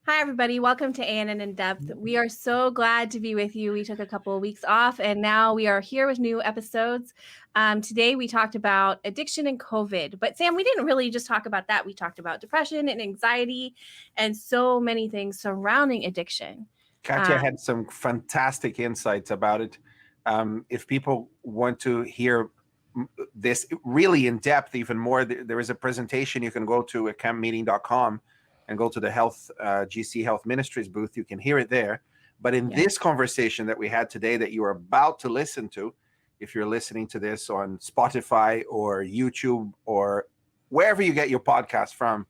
Hi, everybody. Welcome to ANN In Depth. We are so glad to be with you. We took a couple of weeks off, and now we are here with new episodes. Today, we talked about addiction and COVID. But Sam, we didn't really just talk about that. We talked about depression and anxiety and so many things surrounding addiction. Katia had some fantastic insights about it. If people want to hear this really in depth, even more, there is a presentation you can go to at campmeeting.com and go to the GC Health Ministries booth. You can hear it there. But in this conversation that we had today that you are about to listen to, if you're listening to this on Spotify or YouTube or wherever you get your podcast from,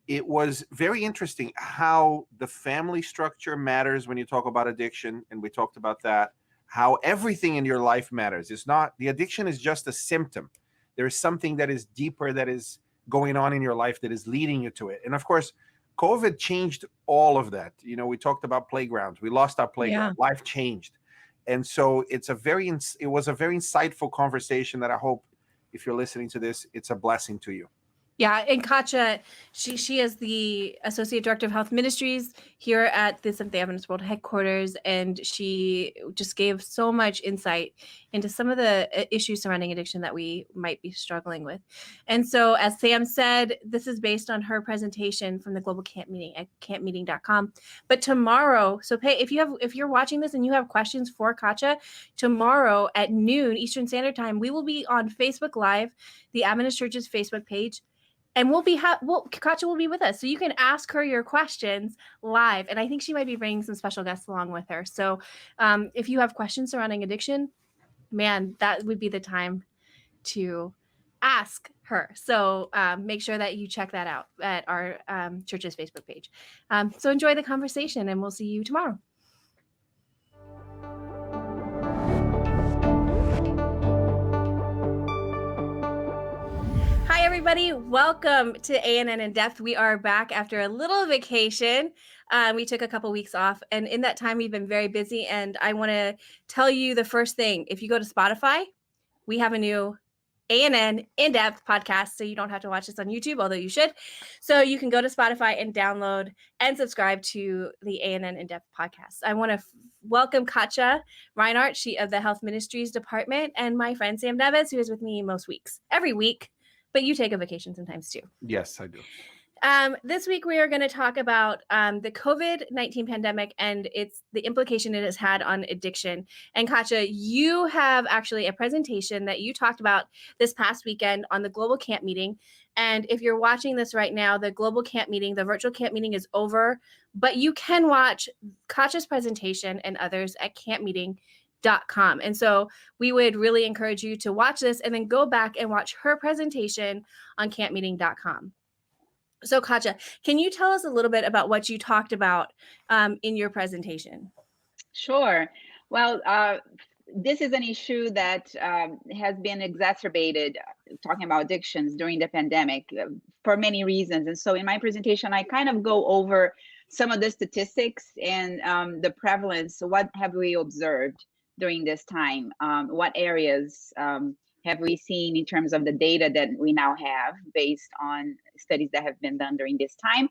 it was very interesting how the family structure matters when you talk about addiction. And we talked about that, how everything in your life matters. It's not, the addiction is just a symptom. There is something that is deeper that is going on in your life that is leading you to it. And of course, COVID changed all of that. You know, we talked about playgrounds. We lost our playground. Life changed. And so it was a very insightful conversation that I hope if you're listening to this, it's a blessing to you. Yeah, and Katia, she is the Associate Director of Health Ministries here at the Seventh-day Adventist World Headquarters, and she just gave so much insight into some of the issues surrounding addiction that we might be struggling with. And so, as Sam said, this is based on her presentation from the Global Camp Meeting at campmeeting.com. But tomorrow, so if you're watching this and you have questions for Katia, tomorrow at noon Eastern Standard Time, we will be on Facebook Live, the Adventist Church's Facebook page. And Katia will be with us. So you can ask her your questions live. And I think she might be bringing some special guests along with her. So if you have questions surrounding addiction, man, that would be the time to ask her. So make sure that you check that out at our church's Facebook page. So enjoy the conversation, and we'll see you tomorrow. Hi, everybody. Welcome to ANN In Depth. We are back after a little vacation. We took a couple weeks off, and in that time, we've been very busy. And I want to tell you the first thing. If you go to Spotify, we have a new ANN In Depth podcast, so you don't have to watch this on YouTube, although you should. So you can go to Spotify and download and subscribe to the ANN In Depth podcast. I want to welcome Katia Reinert, she of the Health Ministries Department, and my friend Sam Neves, who is with me most weeks, every week. But you take a vacation sometimes too. Yes, I do. This week, we are going to talk about the COVID-19 pandemic and the implication it has had on addiction. And Katia, you have actually a presentation that you talked about this past weekend on the Global Camp Meeting. And if you're watching this right now, the Global Camp Meeting, the virtual camp meeting is over, but you can watch Katia's presentation and others at campmeeting.com. And so we would really encourage you to watch this and then go back and watch her presentation on campmeeting.com. So Katia, can you tell us a little bit about what you talked about in your presentation? Sure. Well, this is an issue that has been exacerbated, talking about addictions during the pandemic for many reasons. And so in my presentation, I kind of go over some of the statistics and the prevalence. What have we observed during this time? What areas have we seen in terms of the data that we now have based on studies that have been done during this time?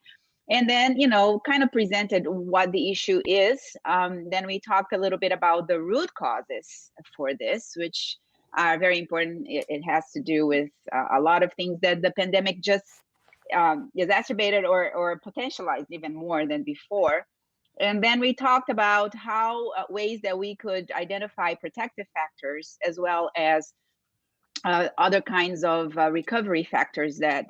And then, kind of presented what the issue is. Then we talked a little bit about the root causes for this, which are very important. It has to do with a lot of things that the pandemic just exacerbated or potentialized even more than before. And then we talked about how ways that we could identify protective factors as well as other kinds of recovery factors that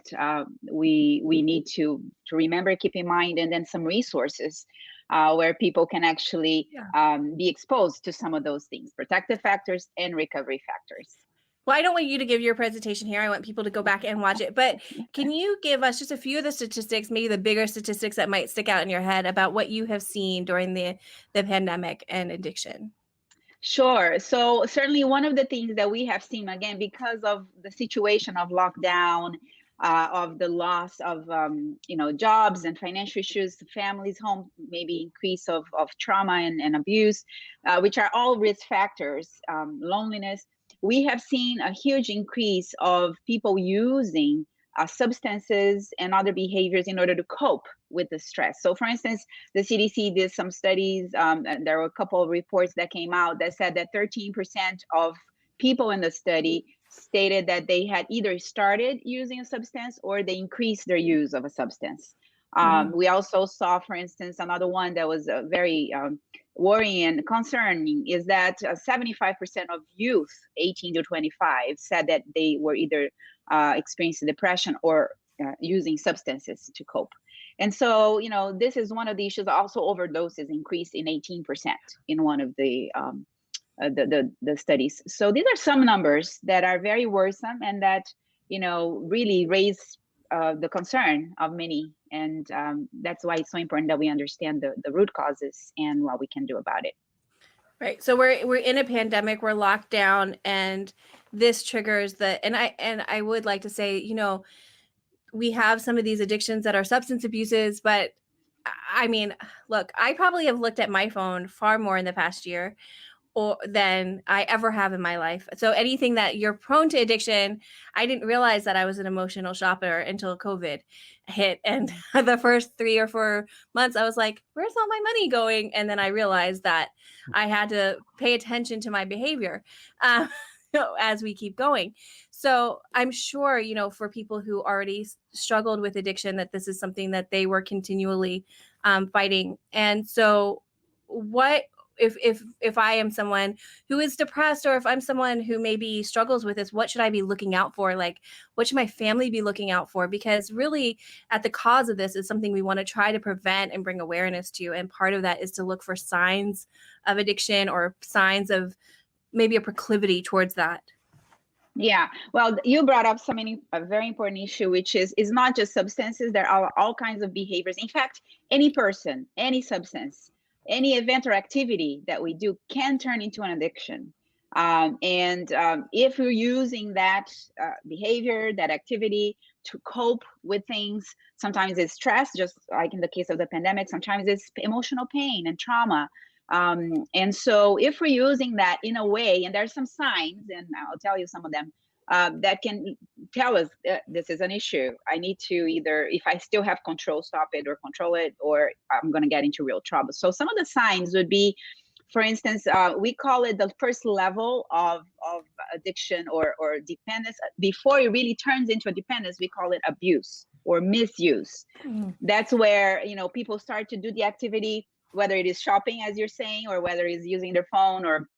we need to remember, keep in mind, and then some resources where people can actually be exposed to some of those things, protective factors and recovery factors. Well, I don't want you to give your presentation here. I want people to go back and watch it. But can you give us just a few of the statistics, maybe the bigger statistics that might stick out in your head about what you have seen during the pandemic and addiction? Sure. So certainly one of the things that we have seen, again, because of the situation of lockdown, of the loss of, jobs and financial issues, families, home, maybe increase of trauma and abuse, which are all risk factors, loneliness. We have seen a huge increase of people using substances and other behaviors in order to cope with the stress. So for instance, the CDC did some studies, and there were a couple of reports that came out that said that 13% of people in the study stated that they had either started using a substance or they increased their use of a substance. We also saw, for instance, another one that was very worrying and concerning is that 75% of youth 18 to 25 said that they were either experiencing depression or using substances to cope. And so, this is one of the issues. Also, overdoses increased in 18% in one of the studies. So these are some numbers that are very worrisome and that, really raise the concern of many. And that's why it's so important that we understand the root causes and what we can do about it. Right. So we're in a pandemic, we're locked down, and this triggers and I would like to say, we have some of these addictions that are substance abuses, but I mean, look, I probably have looked at my phone far more in the past year than I ever have in my life. So anything that you're prone to addiction, I didn't realize that I was an emotional shopper until COVID hit. And the first 3 or 4 months, I was like, where's all my money going? And then I realized that I had to pay attention to my behavior as we keep going. So I'm sure, for people who already struggled with addiction, that this is something that they were continually fighting. And so if I am someone who is depressed, or if I'm someone who maybe struggles with this, what should I be looking out for? Like, what should my family be looking out for? Because really at the cause of this is something we want to try to prevent and bring awareness to. And part of that is to look for signs of addiction or signs of maybe a proclivity towards that. Yeah, well, you brought up a very important issue, which is not just substances. There are all kinds of behaviors. In fact, any person, any substance, any event or activity that we do can turn into an addiction. If you're using that behavior, that activity to cope with things, sometimes it's stress, just like in the case of the pandemic, sometimes it's emotional pain and trauma. And so if we're using that in a way, and there's some signs, and I'll tell you some of them, that can tell us this is an issue. I need to either, if I still have control, stop it or control it, or I'm going to get into real trouble. So some of the signs would be, for instance, we call it the first level of addiction or dependence. Before it really turns into a dependence, we call it abuse or misuse. That's where, people start to do the activity, whether it is shopping, as you're saying, or whether it's using their phone or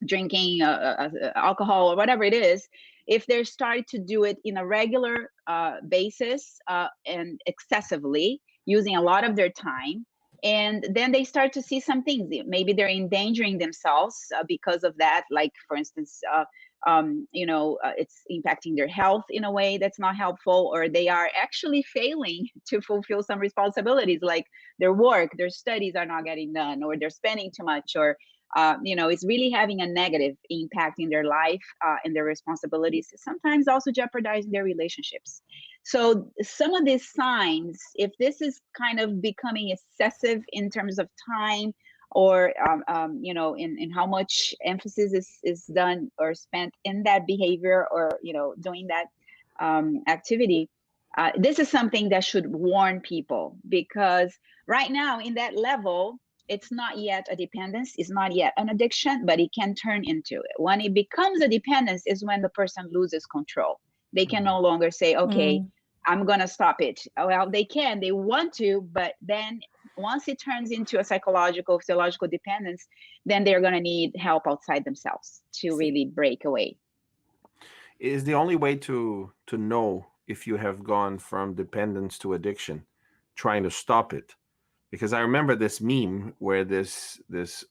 drinking alcohol or whatever it is. If they're starting to do it in a regular basis and excessively, using a lot of their time, and then they start to see some things. Maybe they're endangering themselves because of that. Like, for instance, it's impacting their health in a way that's not helpful, or they are actually failing to fulfill some responsibilities, like their work, their studies are not getting done, or they're spending too much, or it's really having a negative impact in their life and their responsibilities, sometimes also jeopardizing their relationships. So some of these signs, if this is kind of becoming excessive in terms of time, or in how much emphasis is done or spent in that behavior, or doing that activity, this is something that should warn people, because right now in that level, it's not yet a dependence, it's not yet an addiction, but it can turn into it. When it becomes a dependence is when the person loses control. They can no longer say, okay, I'm going to stop it. Well, they want to, but then once it turns into a psychological, physiological dependence, then they're going to need help outside themselves to really break away. Is the only way to know if you have gone from dependence to addiction, trying to stop it? Because I remember this meme where this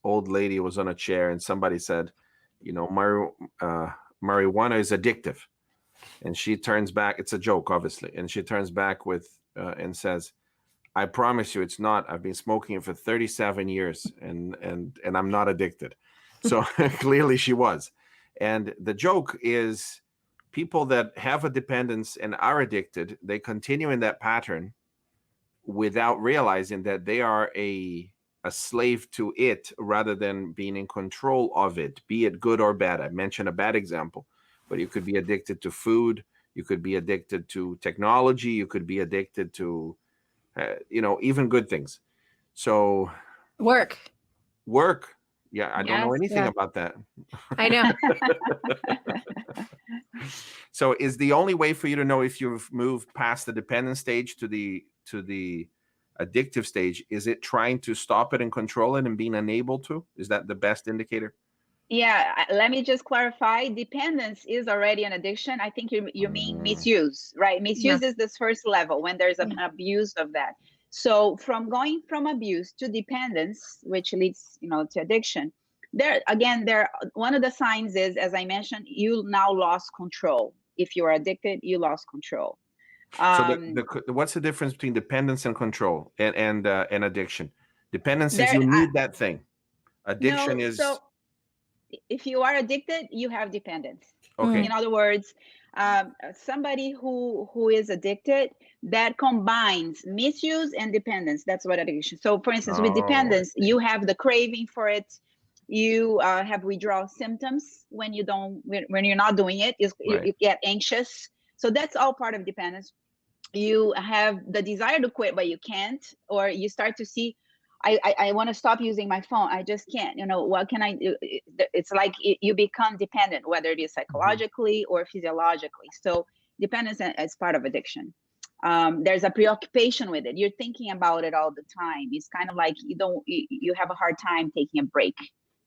old lady was on a chair and somebody said, marijuana is addictive. And she turns back, it's a joke, obviously. And she turns back and says, I promise you it's not. I've been smoking it for 37 years and I'm not addicted. So clearly she was. And the joke is, people that have a dependence and are addicted, they continue in that pattern without realizing that they are a slave to it rather than being in control of it, be it good or bad. I mentioned a bad example, but you could be addicted to food. You could be addicted to technology. You could be addicted to even good things. So Work. Yeah, I don't know Yes. anything Yeah. about that. I know. So is the only way for you to know if you've moved past the dependent stage to the addictive stage, is it trying to stop it and control it and being unable to? Is that the best indicator? Yeah, let me just clarify. Dependence is already an addiction. I think you mean misuse, right? Misuse is this first level when there's an abuse of that. So from going from abuse to dependence, which leads, to addiction, there one of the signs is, as I mentioned, you now lost control. If you are addicted, you lost control. So what's the difference between dependence and control and addiction? Dependence is you need that thing. Addiction is. So if you are addicted, you have dependence. Okay. In other words, somebody who is addicted, that combines misuse and dependence. That's what addiction. So for instance, with dependence, you have the craving for it. You have withdrawal symptoms when you're not doing it. You get anxious. So that's all part of dependence. You have the desire to quit, but you can't, or you start to see, I want to stop using my phone. I just can't, what can I do? It's like you become dependent, whether it is psychologically or physiologically. So dependence is part of addiction. There's a preoccupation with it. You're thinking about it all the time. It's kind of like you have a hard time taking a break,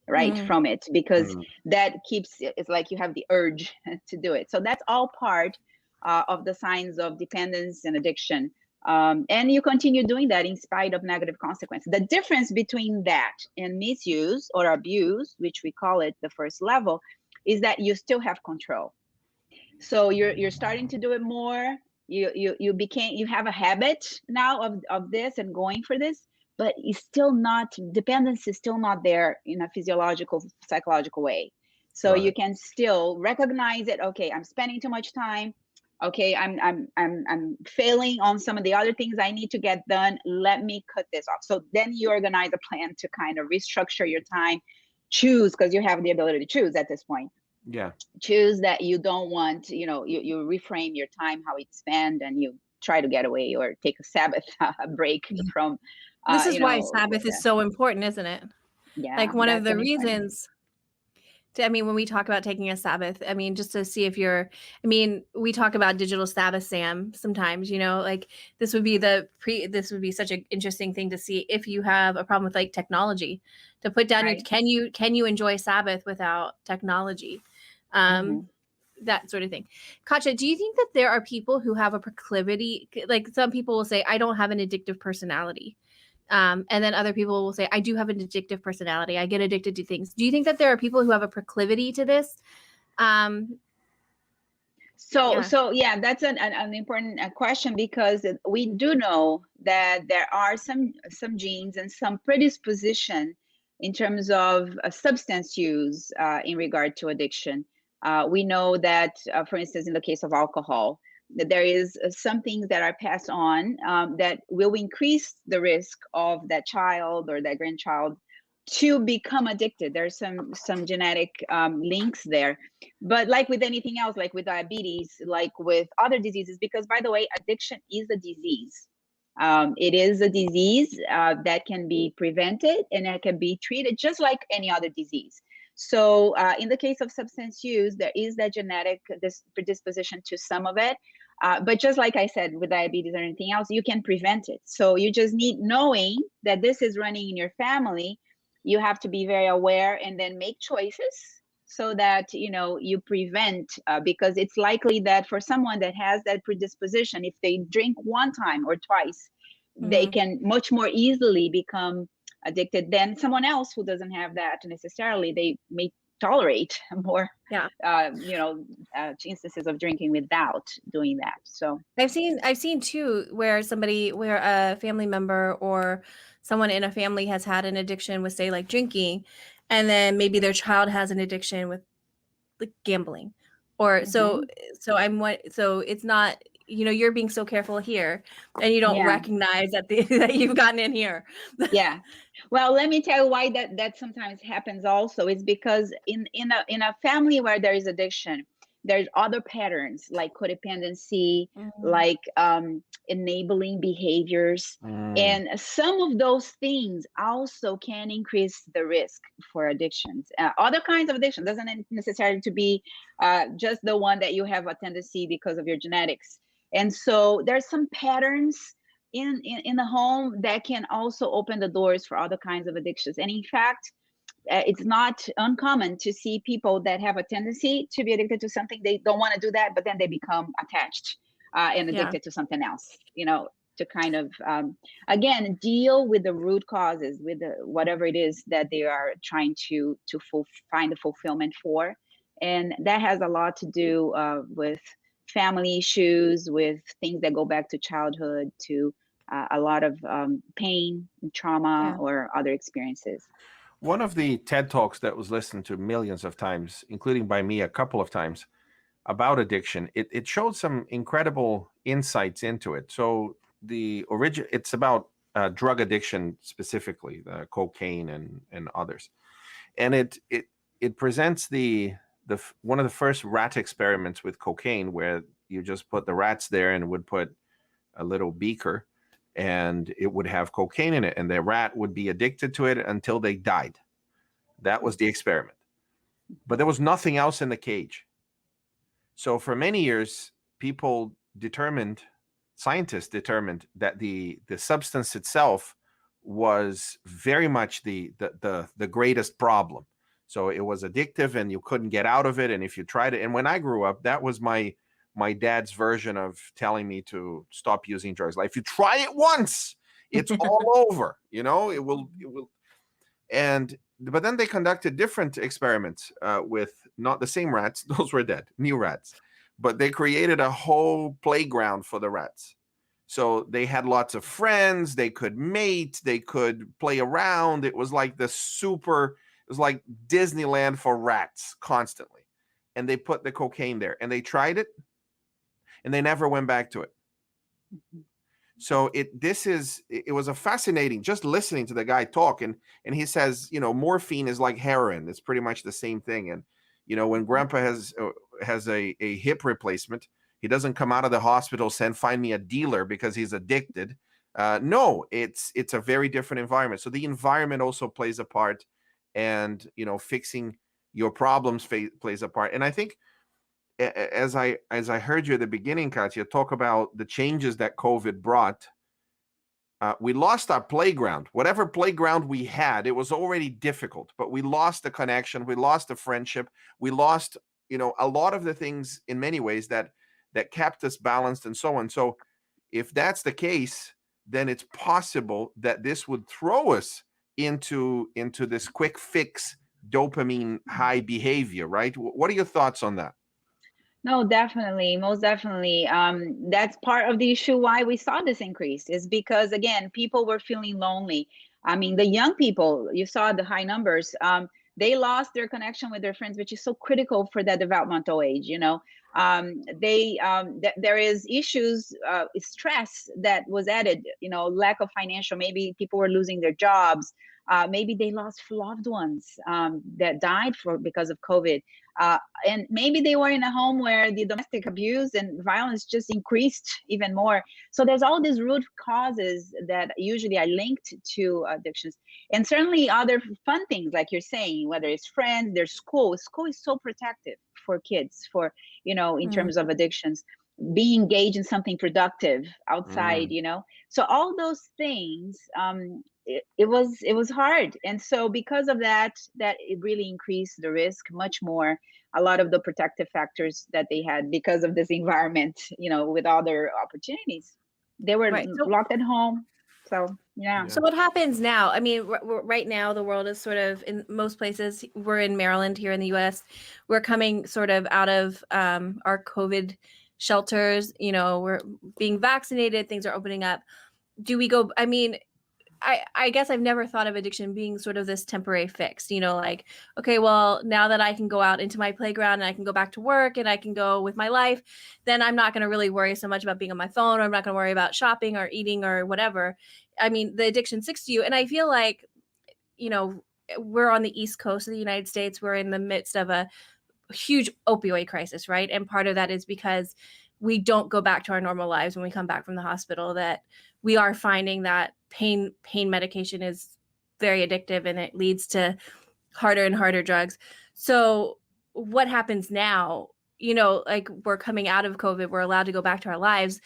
right, from it, because that it's like you have the urge to do it. So that's all part of the signs of dependence and addiction. And you continue doing that in spite of negative consequences. The difference between that and misuse or abuse, which we call it the first level, is that you still have control. So you're starting to do it more. You have a habit now of this and going for this, but it's still not, dependence is still not there in a physiological, psychological way. So you can still recognize it. Okay, I'm spending too much time. Okay, I'm failing on some of the other things I need to get done. Let me cut this off. So then you organize a plan to kind of restructure your time, choose, because you have the ability to choose at this point. Yeah. Choose that you don't want, you reframe your time, how it's spent, and you try to get away or take a Sabbath break from. This is why Sabbath is so important, isn't it? Yeah. Like one of the reasons. When we talk about taking a Sabbath, just to see if we talk about digital Sabbath, Sam, sometimes, like this would be such an interesting thing to see if you have a problem with like technology, to put down, can you enjoy Sabbath without technology? That sort of thing. Katia, do you think that there are people who have a proclivity, like some people will say, I don't have an addictive personality. And then other people will say, I do have an addictive personality. I get addicted to things. Do you think that there are people who have a proclivity to this? So that's an important question, because we do know that there are some genes and some predisposition in terms of substance use in regard to addiction. We know that, for instance, in the case of alcohol, that there is some things that are passed on that will increase the risk of that child or that grandchild to become addicted. There's some genetic links there. But like with anything else, like with diabetes, like with other diseases, because by the way, addiction is a disease. It is a disease that can be prevented and it can be treated just like any other disease. So in the case of substance use, there is that genetic predisposition to some of it. But just like I said, with diabetes or anything else, you can prevent it. So you just need, knowing that this is running in your family, you have to be very aware and then make choices so that, you prevent, because it's likely that for someone that has that predisposition, if they drink one time or twice, they can much more easily become addicted than someone else who doesn't have that necessarily. They may tolerate more instances of drinking without doing that. So I've seen too where a family member or someone in a family has had an addiction with, say, like drinking, and then maybe their child has an addiction with like gambling, or so it's not, you're being so careful here and you don't recognize that that you've gotten in here. Yeah. Well, let me tell you why that sometimes happens also. Is because in a family where there is addiction, there's other patterns like codependency, like enabling behaviors. And some of those things also can increase the risk for addictions. Other kinds of addiction doesn't necessarily to be just the one that you have a tendency because of your genetics. And so there's some patterns in the home that can also open the doors for other kinds of addictions. And in fact, it's not uncommon to see people that have a tendency to be addicted to something. They don't want to do that, but then they become attached and addicted to something else, to kind of, again, deal with the root causes, with whatever it is that they are trying to find the fulfillment for. And that has a lot to do with family issues, with things that go back to childhood, to a lot of pain, trauma, or other experiences. One of the TED Talks that was listened to millions of times, including by me a couple of times, about addiction, it showed some incredible insights into it. So it's about drug addiction specifically, cocaine and others. And it presents one of the first rat experiments with cocaine, where you just put the rats there and would put a little beaker and it would have cocaine in it, and the rat would be addicted to it until they died. That was the experiment. But there was nothing else in the cage. So for many years, scientists determined that the substance itself was very much the greatest problem. So it was addictive and you couldn't get out of it. And if you tried it, and when I grew up, that was my dad's version of telling me to stop using drugs. Like, if you try it once, it's all over, it will. But then they conducted different experiments with not the same rats. Those were dead, new rats. But they created a whole playground for the rats. So they had lots of friends. They could mate. They could play around. It was like it was like Disneyland for rats constantly. And they put the cocaine there. And they tried it. And they never went back to it. So it was a fascinating, just listening to the guy talk. And he says, morphine is like heroin. It's pretty much the same thing. And, when grandpa has a hip replacement, he doesn't come out of the hospital saying, find me a dealer because he's addicted. No, it's a very different environment. So the environment also plays a part, and, fixing your problems plays a part. And I think, as I heard you at the beginning, Katia, talk about the changes that COVID brought, we lost our playground. Whatever playground we had, it was already difficult, but we lost the connection, we lost the friendship, we lost, a lot of the things in many ways that kept us balanced and so on. So if that's the case, then it's possible that this would throw us into this quick fix dopamine high behavior, right? What are your thoughts on that? No, definitely. Most definitely. That's part of the issue why we saw this increase, is because, again, people were feeling lonely. I mean, the young people, you saw the high numbers, they lost their connection with their friends, which is so critical for that developmental age. There is issues, stress that was added, lack of financial, maybe people were losing their jobs. Maybe they lost loved ones that died because of COVID. And maybe they were in a home where the domestic abuse and violence just increased even more. So there's all these root causes that usually are linked to addictions. And certainly other fun things, like you're saying, whether it's friends, there's school. School is so protective for kids, in terms of addictions. Being engaged in something productive outside, so all those things, it was hard. And so because of that it really increased the risk much more. A lot of the protective factors that they had because of this environment, with other opportunities, they were locked at home. So yeah. So what happens now? I mean, right now the world is sort of, in most places, we're in Maryland here in the US, we're coming sort of out of our COVID shelters, we're being vaccinated, things are opening up. Do we go, I mean, I guess I've never thought of addiction being sort of this temporary fix, like, okay, well, now that I can go out into my playground and I can go back to work and I can go with my life, then I'm not going to really worry so much about being on my phone, or I'm not going to worry about shopping or eating or whatever. I mean, the addiction sticks to you. And I feel like, we're on the East Coast of the United States. We're in the midst of a huge opioid crisis, right? And part of that is because we don't go back to our normal lives when we come back from the hospital, that we are finding that pain medication is very addictive and it leads to harder and harder drugs. So what happens now? Like we're coming out of COVID, we're allowed to go back to our lives.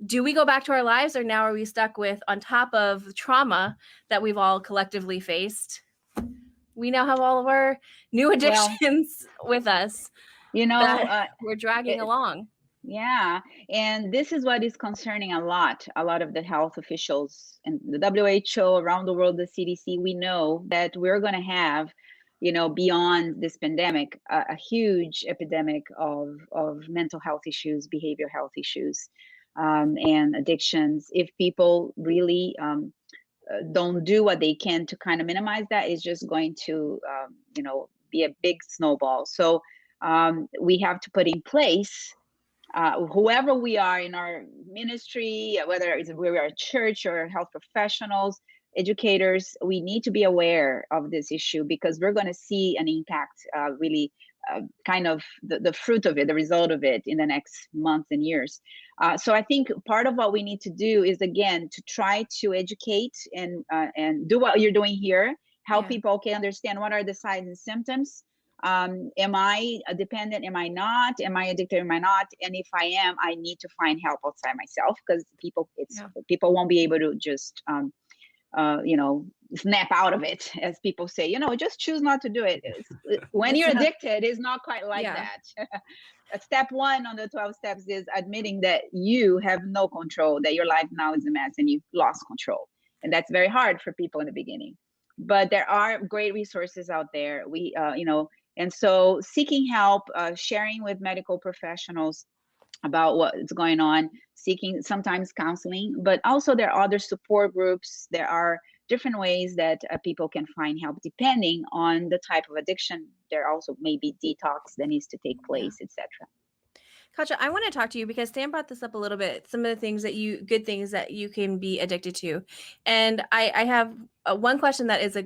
Do we go back to our lives, or now are we stuck with, on top of the trauma that we've all collectively faced, we now have all of our new addictions with us, we're dragging along. Yeah. And this is what is concerning a lot of the health officials and the WHO around the world, the CDC. We know that we're going to have, beyond this pandemic, a huge epidemic of mental health issues, behavioral health issues, and addictions. If people really don't do what they can to kind of minimize that, it's just going to, be a big snowball. So we have to put in place, whoever we are in our ministry, whether we are a church or health professionals, educators, we need to be aware of this issue, because we're going to see an impact, really kind of the fruit of it, the result of it in the next months and years. So I think part of what we need to do is, again, to try to educate and do what you're doing here, help people understand what are the signs and symptoms. Am I dependent? Am I not? Am I addicted? Am I not? And if I am, I need to find help outside myself, because people won't be able to just, snap out of it, as people say, just choose not to do it. When you're addicted, it's not quite like that. Step one on the 12 steps is admitting that you have no control, that your life now is a mess and you've lost control. And that's very hard for people in the beginning. But there are great resources out there. And so seeking help, sharing with medical professionals about what's going on, seeking sometimes counseling, but also there are other support groups. There are different ways that people can find help depending on the type of addiction. There also may be detox that needs to take place, etc. Katia, I want to talk to you because Stan brought this up a little bit, some of the things good things that you can be addicted to. And I have one question that is,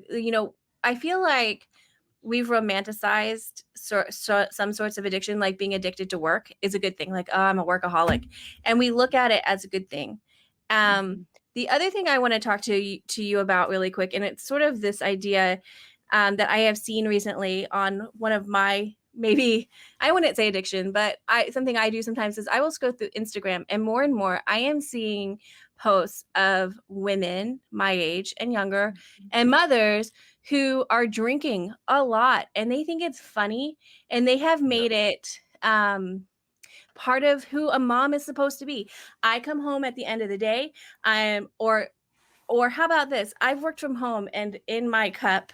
I feel like we've romanticized some sorts of addiction, like being addicted to work is a good thing. Like, oh, I'm a workaholic. And we look at it as a good thing. The other thing I want to talk to you about really quick, and it's sort of this idea that I have seen recently on one of my, maybe I wouldn't say addiction, but something I do sometimes is I will scroll through Instagram, and more I am seeing posts of women my age and younger and mothers who are drinking a lot, and they think it's funny, and they have made it part of who a mom is supposed to be. I come home at the end of the day, or how about this? I've worked from home, and in my cup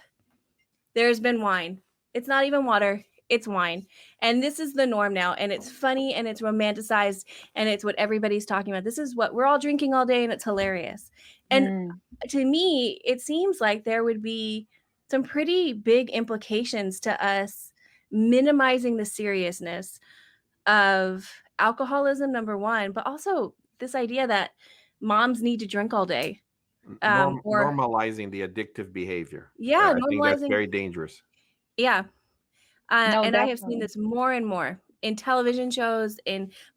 there's been wine. It's not even water, it's wine. And this is the norm now, and it's funny, and it's romanticized, and it's what everybody's talking about. This is what we're all drinking all day, and it's hilarious. And to me, it seems like there would be some pretty big implications to us minimizing the seriousness of alcoholism, number one, but also this idea that moms need to drink all day. Or normalizing the addictive behavior. Yeah, I think that's very dangerous. Yeah. No, and definitely. I have seen this more and more in television shows,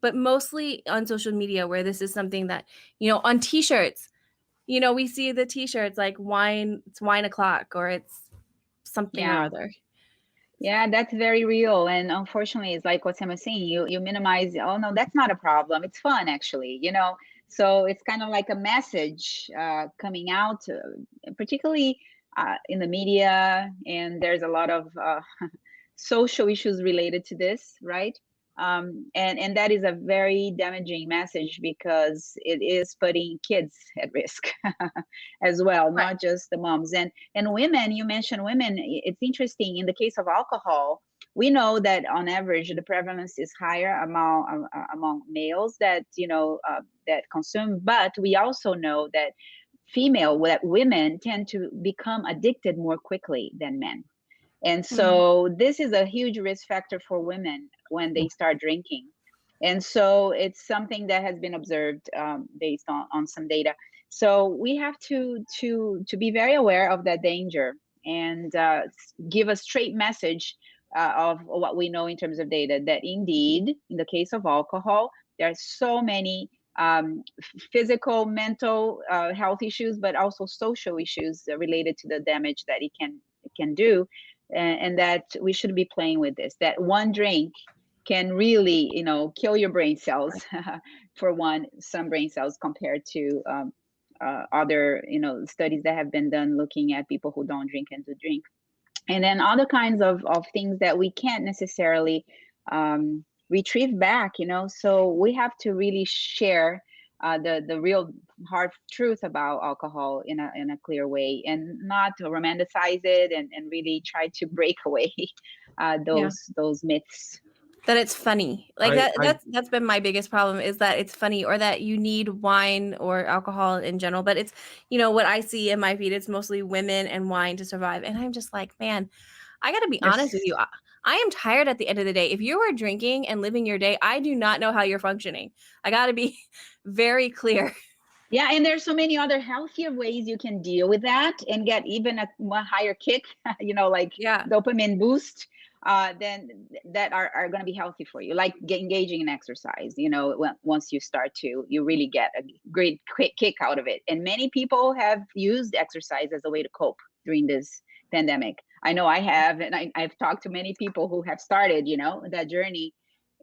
but mostly on social media, where this is something that, on t-shirts, we see the t-shirts like wine, it's wine o'clock, or it's something or other. Yeah, that's very real. And unfortunately, it's like what Sam was saying, you minimize, oh no, that's not a problem. It's fun, actually, So it's kind of like a message coming out, particularly in the media. And there's a lot of social issues related to this, right? And that is a very damaging message, because it is putting kids at risk as well, right. Not just the moms and women. You mentioned women. It's interesting. In the case of alcohol, we know that on average the prevalence is higher among males that that consume, but we also know that women tend to become addicted more quickly than men. And so this is a huge risk factor for women when they start drinking. And so it's something that has been observed based on some data. So we have to be very aware of that danger and give a straight message of what we know in terms of data, that indeed, in the case of alcohol, there are so many physical, mental health issues, but also social issues related to the damage that it can do, and that we should be playing with this. That one drink can really, kill your brain cells. For one, some brain cells compared to other, studies that have been done looking at people who don't drink and do drink. And then other kinds of things that we can't necessarily retrieve back, so we have to really share the real hard truth about alcohol in a clear way, and not to romanticize it, and really try to break away those myths. That it's funny. Like that's been my biggest problem, is that it's funny, or that you need wine or alcohol in general. But it's, what I see in my feed, it's mostly women and wine to survive. And I'm just like, man, I got to be honest with you. I am tired at the end of the day. If you are drinking and living your day, I do not know how you're functioning. I got to be very clear. Yeah, and there's so many other healthier ways you can deal with that and get even a higher kick, dopamine boost, then that are going to be healthy for you, like engaging in exercise. Once you start to, you really get a great quick kick out of it. And many people have used exercise as a way to cope during this pandemic. I know I have, and I've talked to many people who have started, that journey,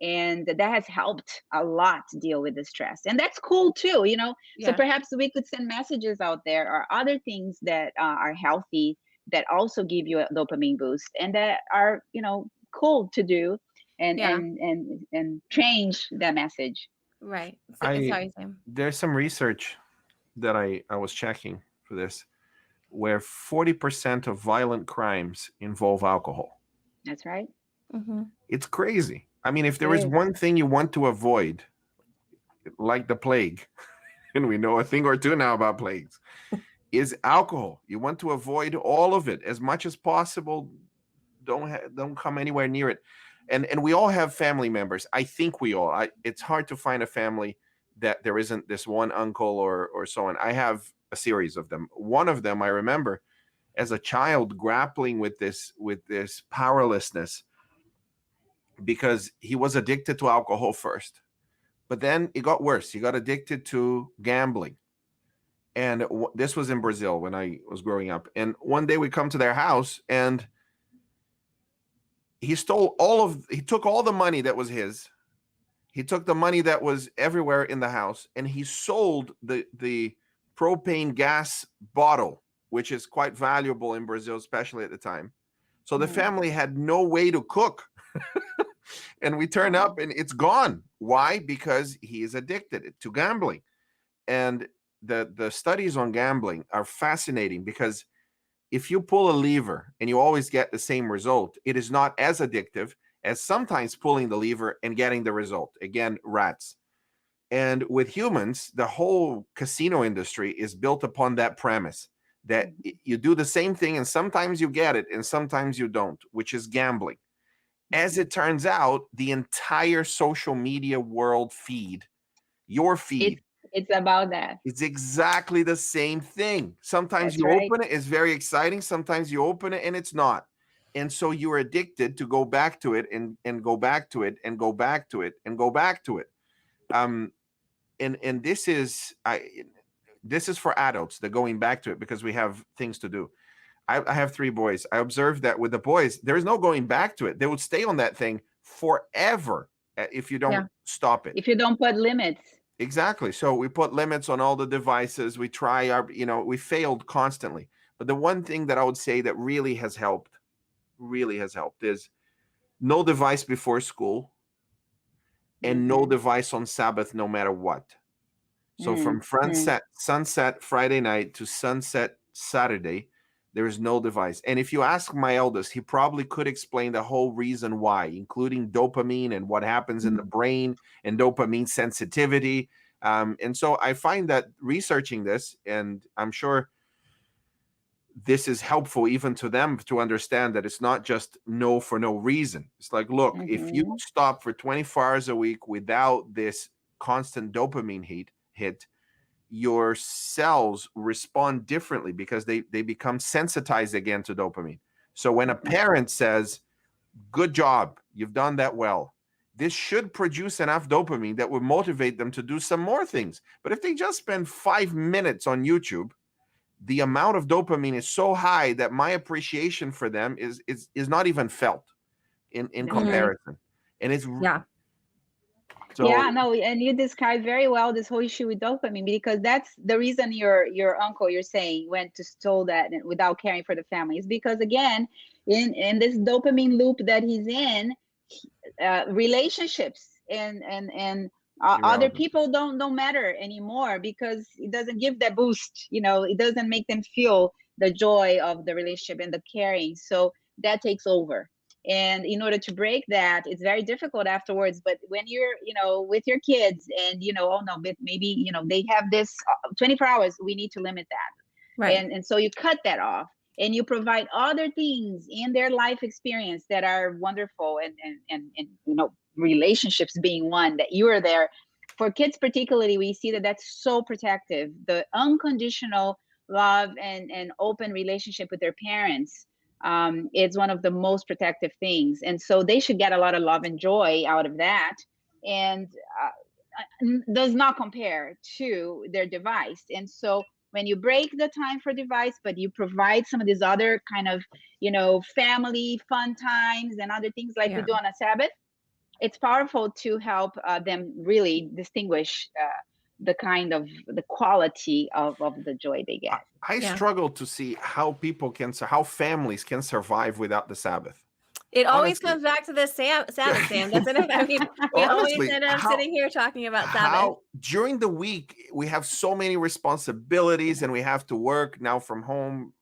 and that has helped a lot to deal with the stress. And that's cool too, So perhaps we could send messages out there, or other things that are healthy, that also give you a dopamine boost, and that are, cool to do, and change that message. Right. Sorry, Sam. There's some research that I was checking for this, where 40% of violent crimes involve alcohol. That's right. Mm-hmm. It's crazy. I mean, if there is one thing you want to avoid, like the plague, and we know a thing or two now about plagues, is alcohol. You want to avoid all of it as much as possible. Don't come anywhere near it. And we all have family members. I think we all. It's hard to find a family that there isn't this one uncle or so on. I have a series of them. One of them I remember as a child grappling with this powerlessness, because he was addicted to alcohol first, but then it got worse. He got addicted to gambling. And this was in Brazil when I was growing up. And one day we come to their house, and he took all the money that was his. He took the money that was everywhere in the house, and he sold the propane gas bottle, which is quite valuable in Brazil, especially at the time. So the family had no way to cook. And we turn up and it's gone. Why? Because he is addicted to gambling. And the studies on gambling are fascinating, because if you pull a lever and you always get the same result, it is not as addictive as sometimes pulling the lever and getting the result. Again, rats. And with humans, the whole casino industry is built upon that premise, that you do the same thing and sometimes you get it and sometimes you don't, which is gambling. As it turns out, the entire social media world feed, your feed, it's about that. It's exactly the same thing. Sometimes you open it, it's very exciting. Sometimes you open it and it's not. And so you're addicted to go back to it and go back to it and go back to it and go back to it. And this is for adults, they're going back to it because we have things to do. I have 3 boys. I observed that with the boys, there is no going back to it. They would stay on that thing forever if you don't stop it. If you don't put limits. Exactly. So we put limits on all the devices. We try we failed constantly. But the one thing that I would say that really has helped is no device before school and no device on Sabbath, no matter what. So from sunset Friday night to sunset Saturday, there is no device. And if you ask my eldest, he probably could explain the whole reason why, including dopamine and what happens in the brain and dopamine sensitivity. And so I find that researching this, and I'm sure this is helpful even to them to understand that it's not just no for no reason. It's like, look, if you stop for 24 hours a week without this constant dopamine hit, your cells respond differently because they become sensitized again to dopamine. So when a parent says, Good job. You've done that well. This should produce enough dopamine that would motivate them to do some more things. But if they just spend 5 minutes on YouTube, the amount of dopamine is so high that my appreciation for them is not even felt in comparison. And it's Yeah. so Yeah, no, and you described very well this whole issue with dopamine, because that's the reason your uncle, you're saying, went to stole that without caring for the family, is because, again, in this dopamine loop that he's in, relationships and other irrelevant. people don't matter anymore, because it doesn't give that boost. It doesn't make them feel the joy of the relationship and the caring. So that takes over. And in order to break that, it's very difficult afterwards. But when you're, with your kids and, oh no, but maybe, they have this 24 hours, we need to limit that. Right. And so you cut that off and you provide other things in their life experience that are wonderful, and relationships being one, that you are there. For kids particularly, we see that that's so protective. The unconditional love and open relationship with their parents is one of the most protective things. And so they should get a lot of love and joy out of that, and does not compare to their device. And so when you break the time for device, but you provide some of these other kind of, family fun times and other things like we do on a Sabbath, it's powerful to help them really distinguish the quality of the joy they get. I struggle to see how families can survive without the Sabbath. It always comes back to the Sabbath, Sam, doesn't it? I mean, we always end up sitting here talking about Sabbath. During the week, we have so many responsibilities and we have to work now from home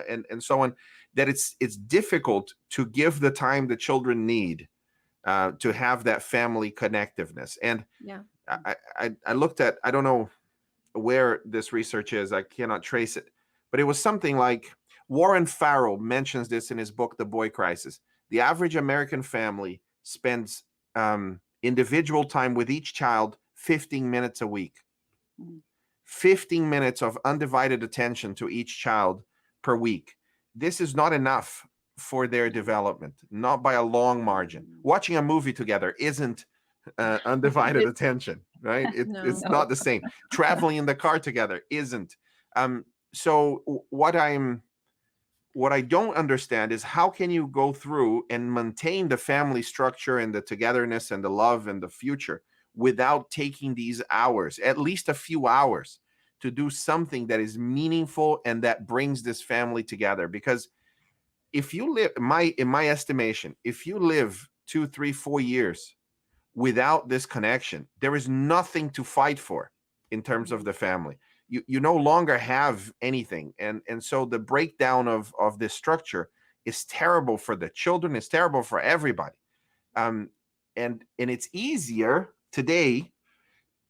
and so on, that it's difficult to give the time the children need to have that family connectiveness. And I looked at, I don't know where this research is, I cannot trace it, but it was something like, Warren Farrell mentions this in his book, The Boy Crisis. The average American family spends individual time with each child 15 minutes a week. 15 minutes of undivided attention to each child per week. This is not enough for their development, not by a long margin. Watching a movie together isn't undivided attention, right? It's not the same. Traveling in the car together isn't. So what I don't understand is, how can you go through and maintain the family structure and the togetherness and the love and the future without taking these hours, at least a few hours, to do something that is meaningful and that brings this family together? Because if you live, in my estimation, if you live 2, 3, 4 years without this connection, there is nothing to fight for in terms of the family. You no longer have anything. And so the breakdown of this structure is terrible for the children. It's terrible for everybody. And it's easier today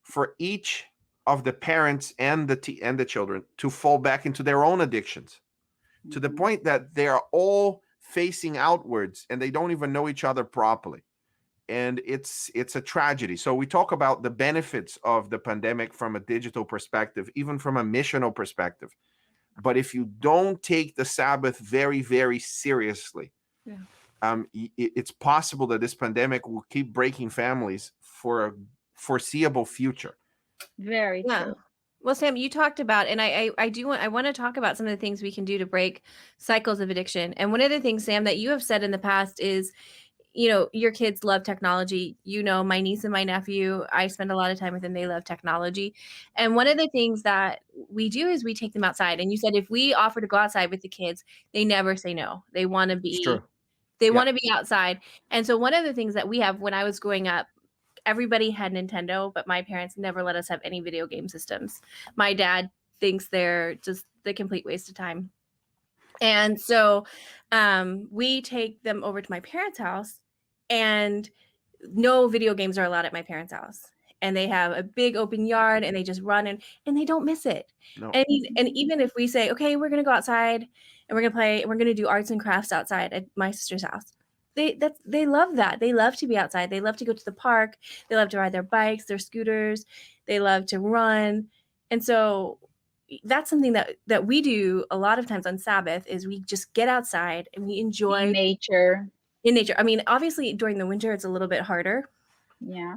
for each of the parents and the children to fall back into their own addictions, to the point that they are all facing outwards and they don't even know each other properly. And it's a tragedy. So we talk about the benefits of the pandemic from a digital perspective, even from a missional perspective. But if you don't take the Sabbath very, very seriously, it's possible that this pandemic will keep breaking families for a foreseeable future. Very true. Well, Sam, you talked about, and I want to talk about some of the things we can do to break cycles of addiction. And one of the things, Sam, that you have said in the past is, your kids love technology. My niece and my nephew, I spend a lot of time with them. They love technology. And one of the things that we do is we take them outside. And you said, if we offer to go outside with the kids, they never say no. They want to be, want to be outside. And so one of the things that we have, when I was growing up, everybody had Nintendo, but my parents never let us have any video game systems. My dad thinks they're just the complete waste of time. And so we take them over to my parents' house, and no video games are allowed at my parents' house. And they have a big open yard, and they just run, and they don't miss it. No. And even if we say, okay, we're going to go outside and we're going to play, and we're going to do arts and crafts outside at my sister's house, they love that. They love to be outside. They love to go to the park. They love to ride their bikes, their scooters. They love to run. And so that's something that we do a lot of times on Sabbath, is we just get outside and we enjoy nature. in nature. I mean, obviously during the winter it's a little bit harder. Yeah.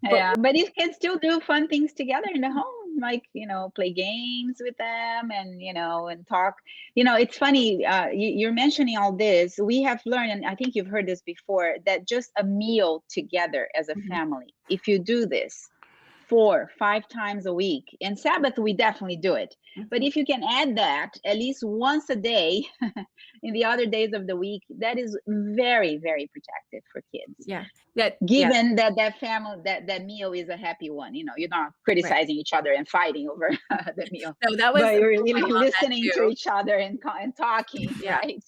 But Yeah, but you can still do fun things together in the home, like, play games with them and, and talk. It's funny, you're mentioning all this. We have learned, and I think you've heard this before, that just a meal together as a family, if you do this 4-5 times a week, and Sabbath, we definitely do it. But if you can add that at least once a day in the other days of the week, that is very, very protective for kids. Yeah. Given that family, that meal is a happy one, you're not criticizing each other and fighting over the meal. No, that was but you're my really mom had listening to too. each other and talking, Yeah. right?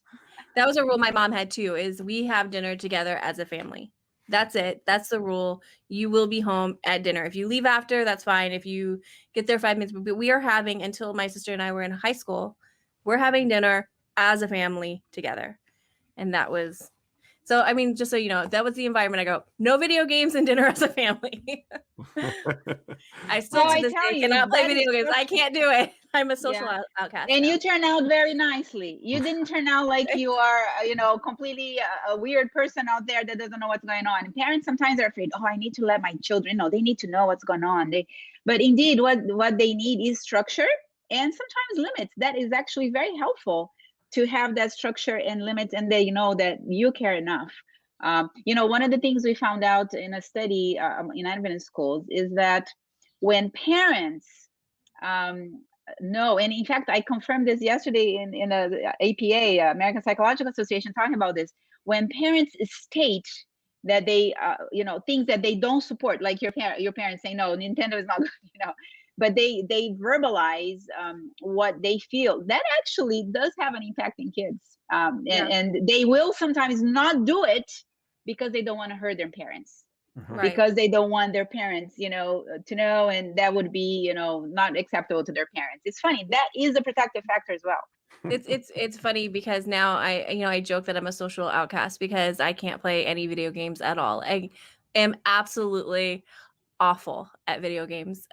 That was a rule my mom had too, is we have dinner together as a family. That's it. That's the rule. You will be home at dinner. If you leave after, that's fine. If you get there 5 minutes, but we are having, until my sister and I were in high school, we're having dinner as a family together. And that was, so, I mean, just so you know, that was the environment. I go, no video games and dinner as a family. I still to this day cannot play video games. I can't do it. I'm a social outcast. And now. you turn out very nicely. You didn't turn out like you are, completely a weird person out there that doesn't know what's going on. And parents sometimes are afraid, I need to let my children know. They need to know what's going on. But indeed, what they need is structure and sometimes limits. That is actually very helpful, to have that structure and limits, and they know that you care enough. One of the things we found out in a study in Adventist schools is that when parents know, and in fact, I confirmed this yesterday in a APA, American Psychological Association, talking about this, when parents state that they, things that they don't support, like your parents say, no, Nintendo is not, but they verbalize what they feel. That actually does have an impact in kids, and they will sometimes not do it because they don't want to hurt their parents, because they don't want their parents, to know, and that would be, not acceptable to their parents. It's funny, that is a protective factor as well. It's funny because now I joke that I'm a social outcast because I can't play any video games at all. I am absolutely awful at video games.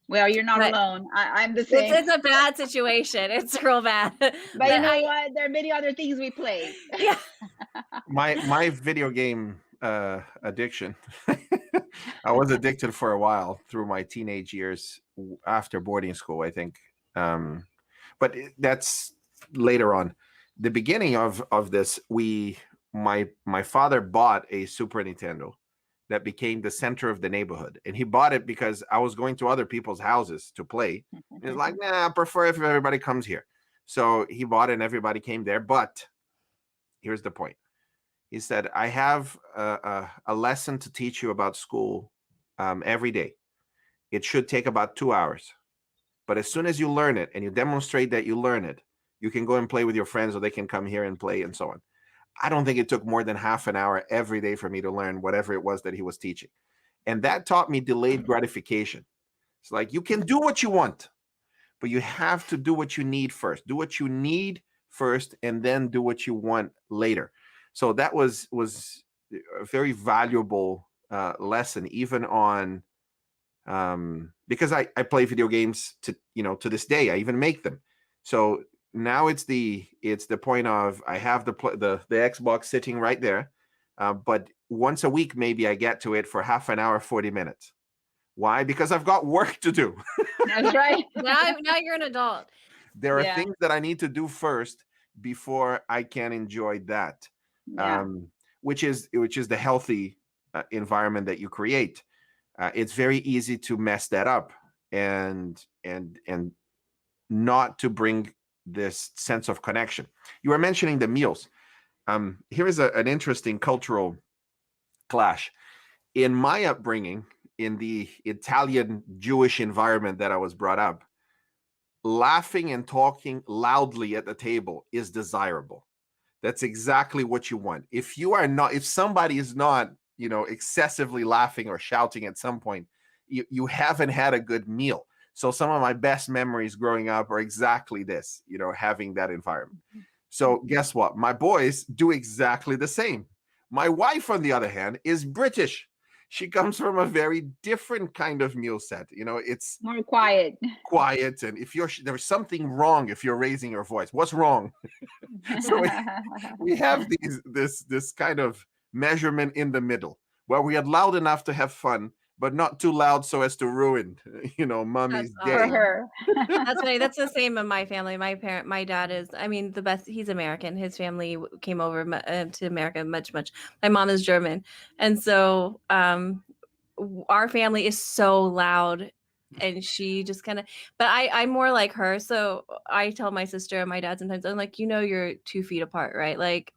Well, you're not alone. I'm the same. It's a bad situation. It's real bad. But you know what? There are many other things we play. Yeah. My video game addiction. I was addicted for a while through my teenage years after boarding school, I think. But that's later on. The beginning of this, my father bought a Super Nintendo that became the center of the neighborhood. And he bought it because I was going to other people's houses to play. He's like, I prefer if everybody comes here. So he bought it and everybody came there. But here's the point. He said, I have a lesson to teach you about school every day. It should take about 2 hours. But as soon as you learn it and you demonstrate that you learn it, you can go and play with your friends, or they can come here and play and so on. I don't think it took more than half an hour every day for me to learn whatever it was that he was teaching. And that taught me delayed gratification. It's like, you can do what you want, but you have to do what you need first. Do what you need first, and then do what you want later. So that was a very valuable lesson, even on, because I play video games to this day. I even make them. So now it's the point of, I have the Xbox sitting right there, but once a week maybe I get to it for half an hour, 40 minutes. Why? Because I've got work to do. That's right. now you're an adult. There are things that I need to do first before I can enjoy that, which is the healthy environment that you create. It's very easy to mess that up and not to bring this sense of connection. You were mentioning the meals. Here is an interesting cultural clash. In my upbringing, in the Italian Jewish environment that I was brought up, laughing and talking loudly at the table is desirable. That's exactly what you want. If somebody is not, excessively laughing or shouting at some point, you haven't had a good meal. So some of my best memories growing up are exactly this, having that environment. So guess what? My boys do exactly the same. My wife, on the other hand, is British. She comes from a very different kind of meal set. It's more quiet. And if there's something wrong, if you're raising your voice, what's wrong? So we have this kind of measurement in the middle where we are loud enough to have fun, but not too loud so as to ruin, mommy's That's day. For awesome. her. That's funny. That's the same in my family. My dad is, I mean, the best. He's American. His family came over to America much. My mom is German, and so our family is so loud, and she just kind of. But I'm more like her, so I tell my sister and my dad sometimes, I'm like, you're 2 feet apart, right? Like.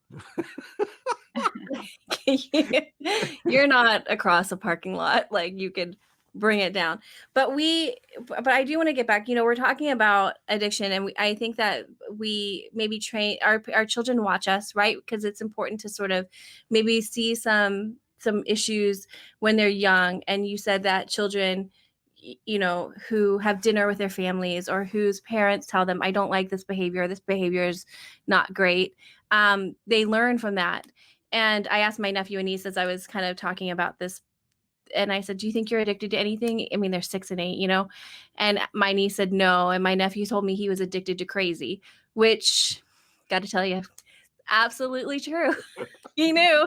You're not across a parking lot, like you could bring it down. But I do want to get back, we're talking about addiction, and I think that we maybe train our children watch us, right? Because it's important to sort of maybe see some issues when they're young. And you said that children who have dinner with their families or whose parents tell them, I don't like this behavior is not great. They learn from that. And I asked my nephew and niece as I was kind of talking about this, and I said, do you think you're addicted to anything? I mean, they're 6 and 8, and my niece said no. And my nephew told me he was addicted to crazy, which, got to tell you, absolutely true. He knew.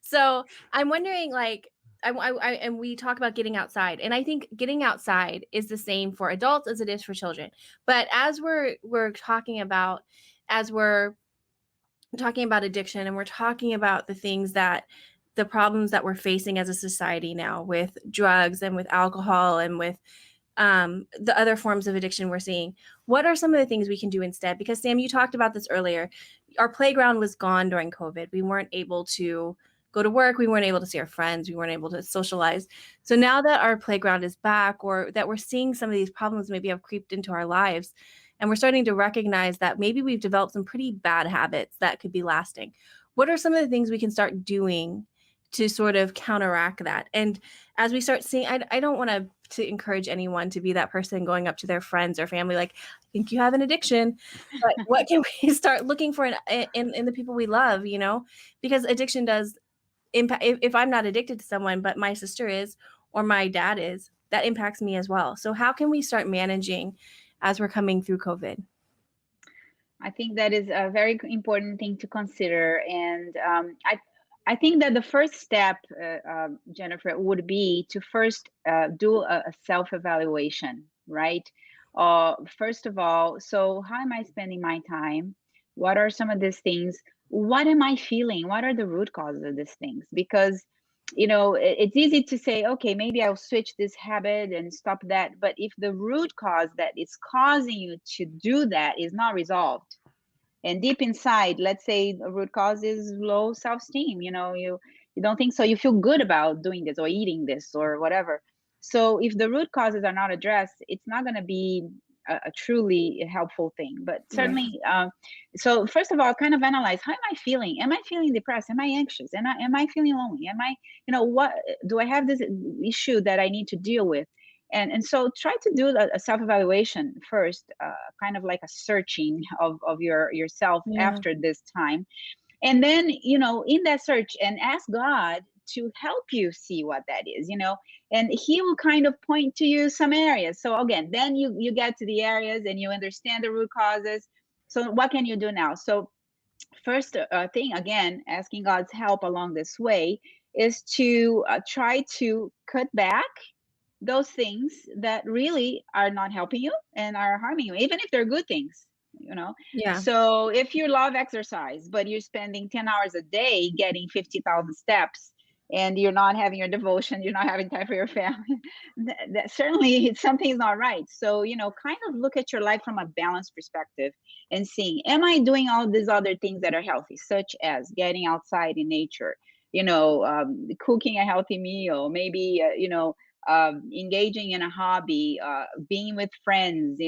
So I'm wondering, like, and we talk about getting outside, and I think getting outside is the same for adults as it is for children. But as we're talking about addiction, and we're talking about the problems that we're facing as a society now with drugs and with alcohol and with the other forms of addiction we're seeing, what are some of the things we can do instead? Because Sam, you talked about this earlier. Our playground was gone during COVID. We weren't able to go to work. We weren't able to see our friends. We weren't able to socialize. So now that our playground is back, or that we're seeing some of these problems maybe have creeped into our lives, and we're starting to recognize that maybe we've developed some pretty bad habits that could be lasting, what are some of the things we can start doing to sort of counteract that? And as we start seeing, I don't want to encourage anyone to be that person going up to their friends or family like, I think you have an addiction. But what can we start looking for in the people we love, because addiction does impact. If I'm not addicted to someone, but my sister is, or my dad is, that impacts me as well. So how can we start managing as we're coming through COVID? I think that is a very important thing to consider. And I think that the first step, Jennifer, would be to first do a self-evaluation, right? First of all, so how am I spending my time? What are some of these things? What am I feeling? What are the root causes of these things? Because it's easy to say, okay, maybe I'll switch this habit and stop that. But if the root cause that is causing you to do that is not resolved, and deep inside, let's say the root cause is low self-esteem, you don't think so, you feel good about doing this or eating this or whatever. So if the root causes are not addressed, it's not going to be a truly helpful thing. But certainly, so first of all, kind of analyze, how am I feeling? Am I feeling depressed? Am I anxious? Am I feeling lonely? Am I, what do I have this issue that I need to deal with? And so try to do a self-evaluation first, kind of like a searching of yourself after this time. And then, in that search, and ask God to help you see what that is, and he will kind of point to you some areas. So again, then you get to the areas and you understand the root causes. So what can you do now? So first thing, again, asking God's help along this way is to try to cut back those things that really are not helping you and are harming you, even if they're good things, Yeah. So if you love exercise, but you're spending 10 hours a day getting 50,000 steps, and you're not having your devotion, you're not having time for your family, that certainly something's not right. So, kind of look at your life from a balanced perspective and seeing, am I doing all these other things that are healthy, such as getting outside in nature, cooking a healthy meal, maybe, engaging in a hobby, being with friends,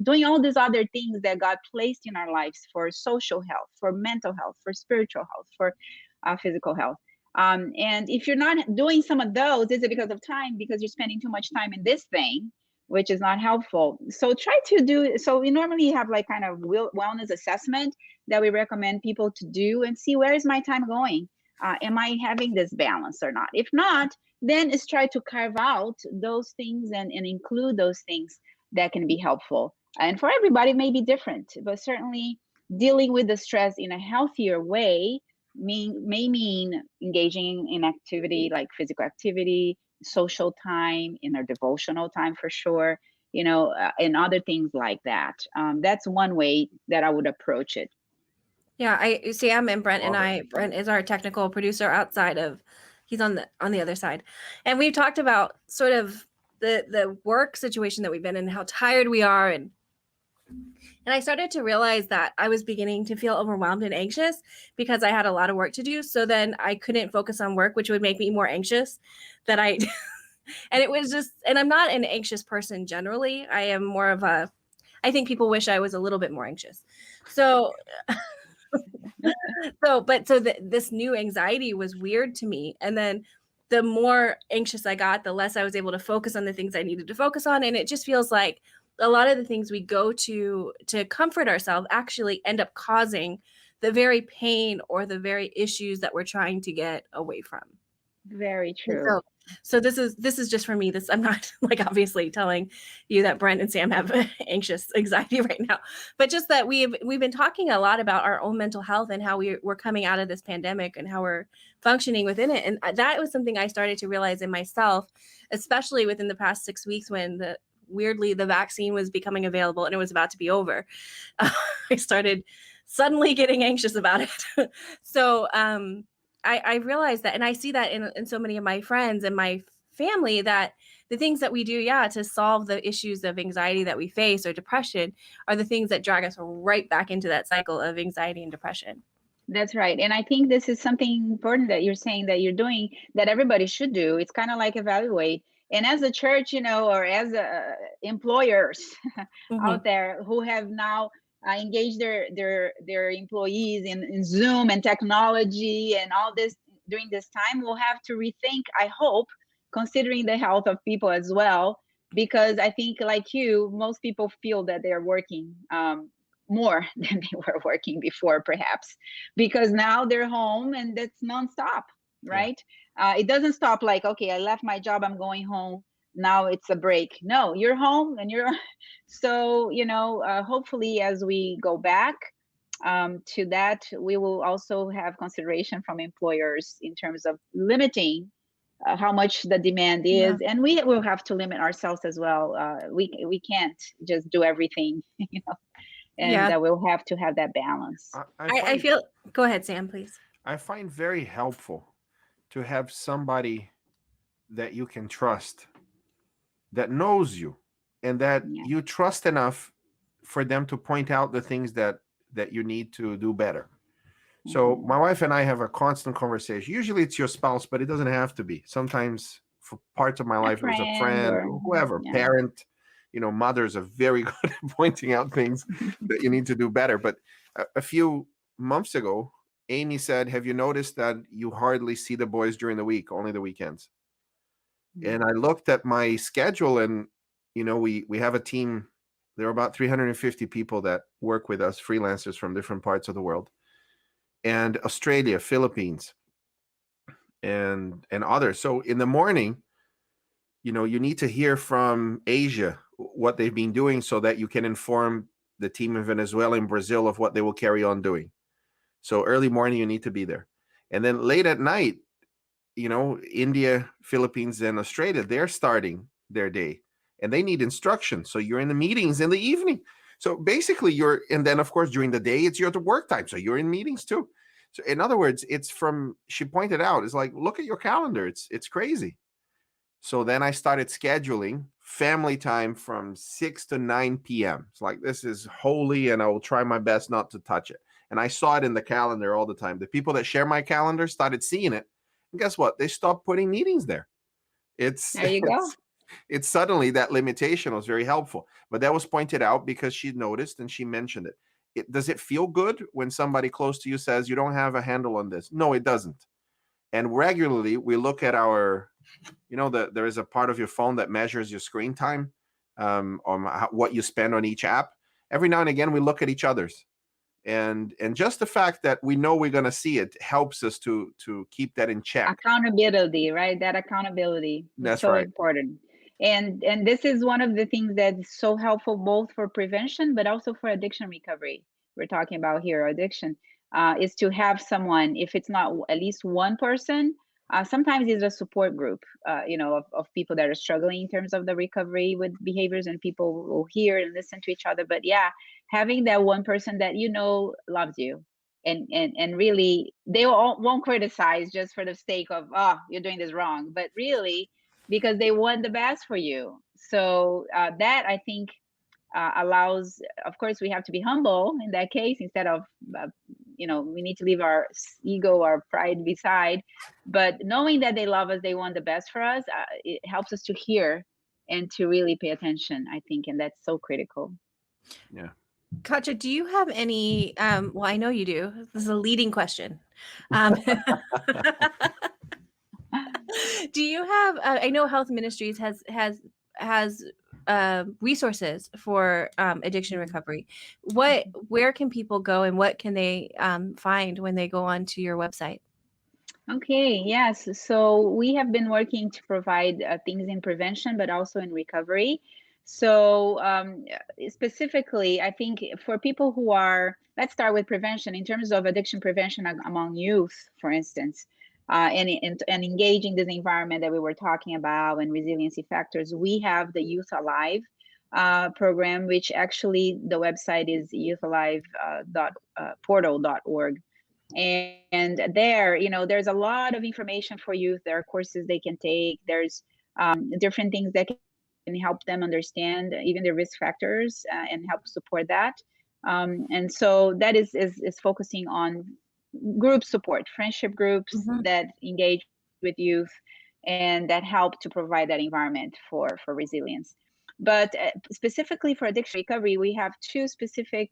doing all these other things that God placed in our lives for social health, for mental health, for spiritual health, for physical health. And if you're not doing some of those, is it because of time? Because you're spending too much time in this thing, which is not helpful. So try to do, so we normally have like kind of wellness assessment that we recommend people to do and see, where is my time going? Am I having this balance or not? If not, then it's try to carve out those things and include those things that can be helpful. And for everybody, it may be different, but certainly dealing with the stress in a healthier way may mean engaging in activity like physical activity, social time, inner devotional time for sure, and other things like that. That's one way that I would approach it. Yeah, Sam and Brent and Love I, Brent is our technical producer outside of, he's on the other side. And we've talked about sort of the work situation that we've been in, how tired we are. And I started to realize that I was beginning to feel overwhelmed and anxious because I had a lot of work to do. So then I couldn't focus on work, which would make me more anxious that I, and it was just, and I'm not an anxious person generally. I am more of I think people wish I was a little bit more anxious. So this new anxiety was weird to me. And then the more anxious I got, the less I was able to focus on the things I needed to focus on. And it just feels like a lot of the things we go to comfort ourselves actually end up causing the very pain or the very issues that we're trying to get away from. Very true. So this is just for me. I'm not like obviously telling you that Brent and Sam have anxious anxiety right now, but just that we've been talking a lot about our own mental health and how we're coming out of this pandemic and how we're functioning within it. And that was something I started to realize in myself, especially within the past 6 weeks when weirdly the vaccine was becoming available and it was about to be over. I started suddenly getting anxious about it. So I realized that, and I see that in so many of my friends and my family, that the things that we do, to solve the issues of anxiety that we face or depression are the things that drag us right back into that cycle of anxiety and depression. That's right. And I think this is something important that you're saying that you're doing that everybody should do. It's kind of like evaluate. And as a church, or as employers out there who have now engage their employees in Zoom and technology and all this during this time, we'll have to rethink, I hope, considering the health of people as well, because I think like you, most people feel that they're working more than they were working before, perhaps, because now they're home and it's nonstop, right? It doesn't stop like, okay, I left my job, I'm going home, now it's a break. No, you're home and you're so hopefully as we go back to that, we will also have consideration from employers in terms of limiting how much the demand is, and we will have to limit ourselves as well. We can't just do everything, and we'll have to have that balance. I feel, go ahead, Sam, please. I find very helpful to have somebody that you can trust, that knows you, and that you trust enough for them to point out the things that you need to do better. So my wife and I have a constant conversation. Usually it's your spouse, but it doesn't have to be. Sometimes for parts of my life, it was a friend or whoever, parent. Mothers are very good at pointing out things that you need to do better. But a few months ago, Amy said, have you noticed that you hardly see the boys during the week, only the weekends? And I looked at my schedule, and we have a team. There are about 350 people that work with us, freelancers from different parts of the world, and Australia, Philippines, and others. So in the morning, you need to hear from Asia what they've been doing so that you can inform the team in Venezuela and Brazil of what they will carry on doing. So early morning, you need to be there. And then late at night, India, Philippines, and Australia, they're starting their day and they need instruction. So you're in the meetings in the evening. So basically and then of course, during the day, it's your work time. So you're in meetings too. So in other words, she pointed out, it's like, look at your calendar. It's crazy. So then I started scheduling family time from 6 to 9 p.m. It's like, this is holy and I will try my best not to touch it. And I saw it in the calendar all the time. The people that share my calendar started seeing it. And guess what? They stopped putting meetings there. There you go. It's suddenly that limitation was very helpful. But that was pointed out because she noticed and she mentioned it. Does it feel good when somebody close to you says you don't have a handle on this? No, it doesn't. And regularly we look at our, there is a part of your phone that measures your screen time, on what you spend on each app. Every now and again, we look at each other's. And just the fact that we know we're going to see it helps us to keep that in check. Accountability, right? That accountability is so important. And this is one of the things that's so helpful both for prevention, but also for addiction recovery. we're talking about here, addiction, is to have someone, if it's not at least one person, sometimes it's a support group, of people that are struggling in terms of the recovery with behaviors, and people will hear and listen to each other. But yeah, having that one person that loves you, and really they won't criticize just for the sake of, oh, you're doing this wrong, but really because they want the best for you. So that, I think, allows, of course, we have to be humble in that case, instead of we need to leave our ego, our pride beside, but knowing that they love us, they want the best for us, it helps us to hear and to really pay attention, I think, and that's so critical. Yeah. Katia, do you have any, well, I know you do. This is a leading question. Do you have, I know Health Ministries has resources for addiction recovery. Where can people go, and what can they find when they go onto your website? Okay, yes. So we have been working to provide things in prevention, but also in recovery. So specifically, I think for people who are, let's start with prevention in terms of addiction prevention among youth, for instance, and engaging this environment that we were talking about and resiliency factors. We have the Youth Alive program, which actually the website is youthalive.portal.org. And there, there's a lot of information for youth. There are courses they can take. There's different things that can help them understand even the risk factors and help support that. And so that is focusing on group support, friendship groups that engage with youth and that help to provide that environment for resilience. But specifically for addiction recovery, we have two specific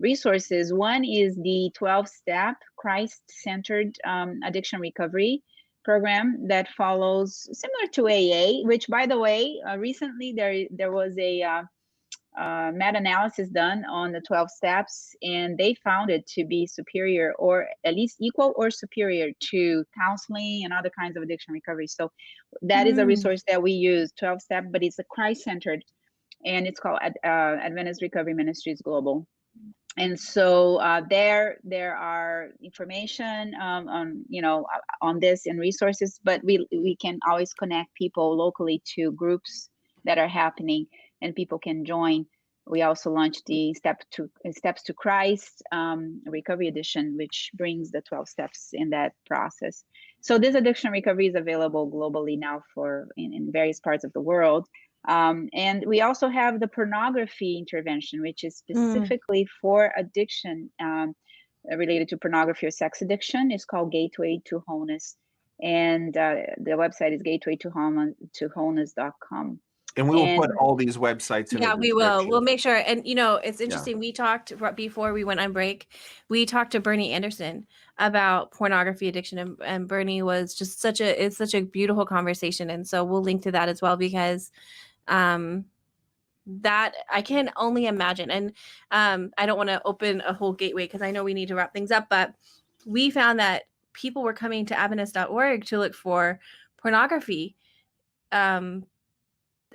resources. One is the 12-step Christ-centered addiction recovery program that follows similar to AA, which, by the way, recently there was a meta-analysis done on the 12 steps, and they found it to be superior, or at least equal or superior to counseling and other kinds of addiction recovery. So that is a resource that we use, 12-step, but it's a Christ-centered, and it's called Adventist Recovery Ministries Global. And so there are information on this and resources, but we can always connect people locally to groups that are happening, and people can join. We also launched the Steps to Christ Recovery Edition, which brings the 12 steps in that process. So this addiction recovery is available globally now in various parts of the world. And we also have the pornography intervention, which is specifically for addiction related to pornography or sex addiction. It's called Gateway to Wholeness. And the website is gatewaytowholeness.com. And we will put all these websites in. Yeah, we will. We'll make sure. And, it's interesting. Yeah. We talked before we went on break. We talked to Bernie Anderson about pornography addiction. And Bernie was just such a beautiful conversation. And so we'll link to that as well, because that I can only imagine. And I don't want to open a whole gateway because I know we need to wrap things up. But we found that people were coming to Adventist.org to look for pornography.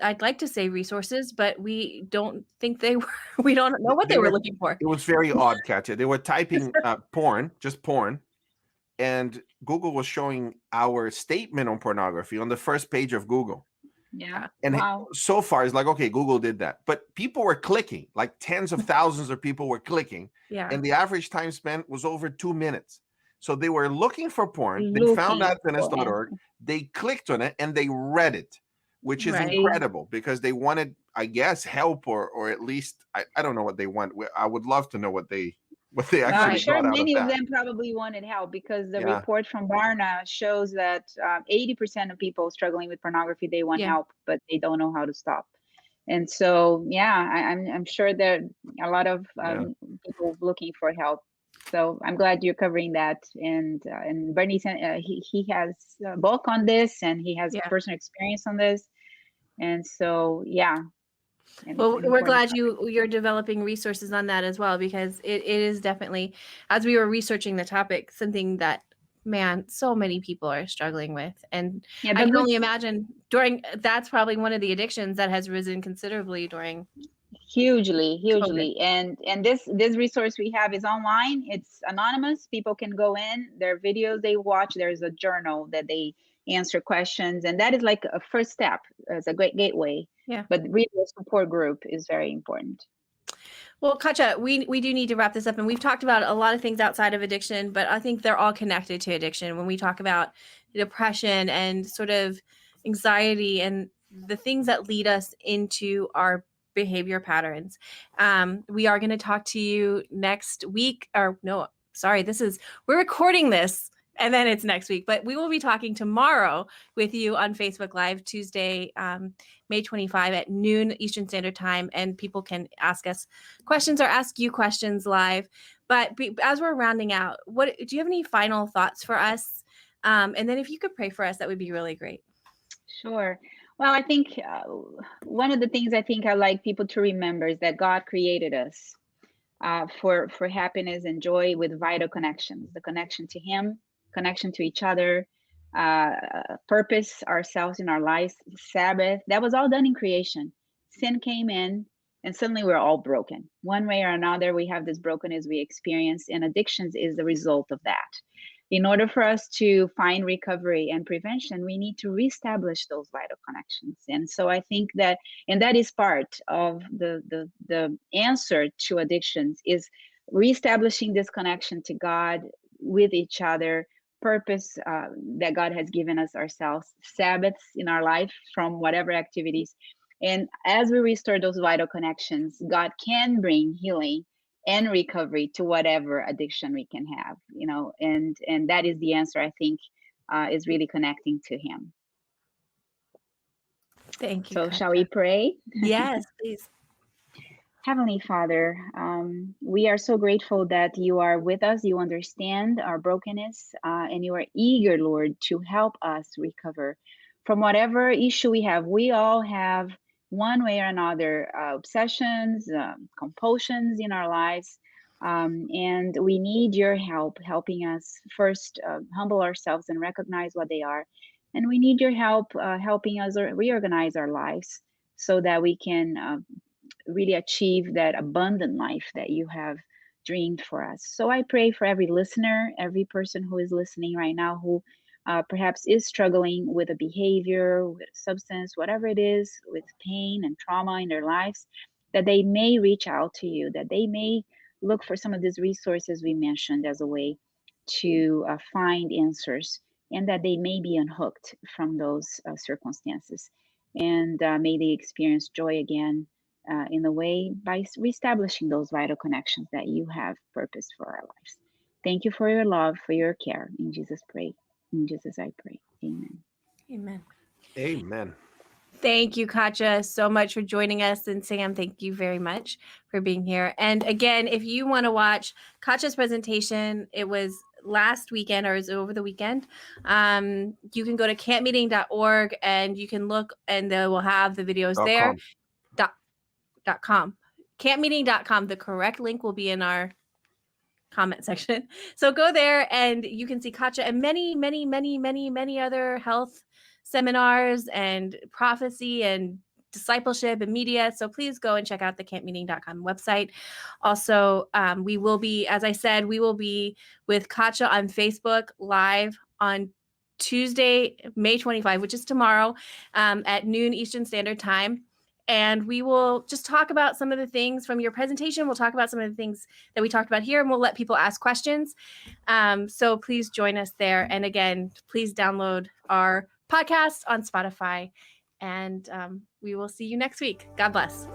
I'd like to say resources, but we don't think they were. We don't know what they were looking for. It was very odd, Katia. They were typing porn, and Google was showing our statement on pornography on the first page of Google. Yeah. And so far, it's like, okay, Google did that. But people were clicking, like tens of thousands of people were clicking. Yeah. And the average time spent was over 2 minutes. So they were looking for porn. They found Adventist.org. They clicked on it and they read it, which is incredible, because they wanted, I guess, help or at least, I don't know what they want. I would love to know what they actually I'm sure got out many of of that. them probably wanted help, because the report from Barna shows that 80% of people struggling with pornography, they want help, but they don't know how to stop. And so, I'm sure there are a lot of people looking for help. So I'm glad you're covering that. And Bernie, he has a book on this, and he has personal experience on this. And so, well, we're glad you're developing resources on that as well, because it is definitely, as we were researching the topic, something that, man, so many people are struggling with. And I can only imagine that's probably one of the addictions that has risen considerably during Hugely. And this resource we have is online. It's anonymous. People can go in, there are videos they watch, there's a journal that they answer questions, and that is like a first step. It's a great gateway. Yeah. But really, a support group is very important. Well, Katia, we do need to wrap this up, and we've talked about a lot of things outside of addiction, but I think they're all connected to addiction. When we talk about depression and sort of anxiety and the things that lead us into our behavior patterns. We are going to talk to you next week, or no, sorry, we're recording this and then it's next week, but we will be talking tomorrow with you on Facebook Live, Tuesday, May 25 at noon Eastern Standard Time, and people can ask us questions or ask you questions live. But as we're rounding out, do you have any final thoughts for us? And then if you could pray for us, that would be really great. Sure. Well, I think one of the things I think I like people to remember is that God created us for happiness and joy with vital connections, the connection to Him, connection to each other, purpose ourselves in our lives, Sabbath. That was all done in creation. Sin came in, and suddenly we're all broken. One way or another, we have this brokenness we experience, and addictions is the result of that. In order for us to find recovery and prevention, we need to reestablish those vital connections. And so I think that, and that is part of the answer to addictions, is reestablishing this connection to God, with each other, purpose that God has given us ourselves, Sabbaths in our life from whatever activities. And as we restore those vital connections, God can bring healing and recovery to whatever addiction we can have, and that is the answer, I think, is really connecting to Him. Thank you. So shall we pray? Yes, please. Heavenly Father, we are so grateful that you are with us, you understand our brokenness, and you are eager, Lord, to help us recover from whatever issue we have. We all have, one way or another, obsessions, compulsions in our lives, and we need your help, helping us first humble ourselves and recognize what they are. And we need your help helping us reorganize our lives so that we can really achieve that abundant life that you have dreamed for us. So I pray for every listener, every person who is listening right now, who perhaps is struggling with a behavior, with a substance, whatever it is, with pain and trauma in their lives, that they may reach out to you, that they may look for some of these resources we mentioned as a way to find answers, and that they may be unhooked from those circumstances. And may they experience joy again in a way by reestablishing those vital connections that you have purposed for our lives. Thank you for your love, for your care. In Jesus pray. In Jesus I pray. Amen. Amen. Amen. Thank you, Katia, so much for joining us. And Sam, thank you very much for being here. And again, if you want to watch Katia's presentation, it was last weekend, or is it over the weekend? You can go to campmeeting.org and you can look, and they will have the videos there. .com. Campmeeting.com. The correct link will be in our comment section. So go there and you can see Katia and many other health seminars and prophecy and discipleship and media. So please go and check out the campmeeting.com website. Also, we will be, as I said, we will be with Katia on Facebook Live on Tuesday, May 25, which is tomorrow, at noon Eastern Standard Time. And we will just talk about some of the things from your presentation. We'll talk about some of the things that we talked about here, and we'll let people ask questions. So please join us there. And again, please download our podcast on Spotify. And we will see you next week. God bless.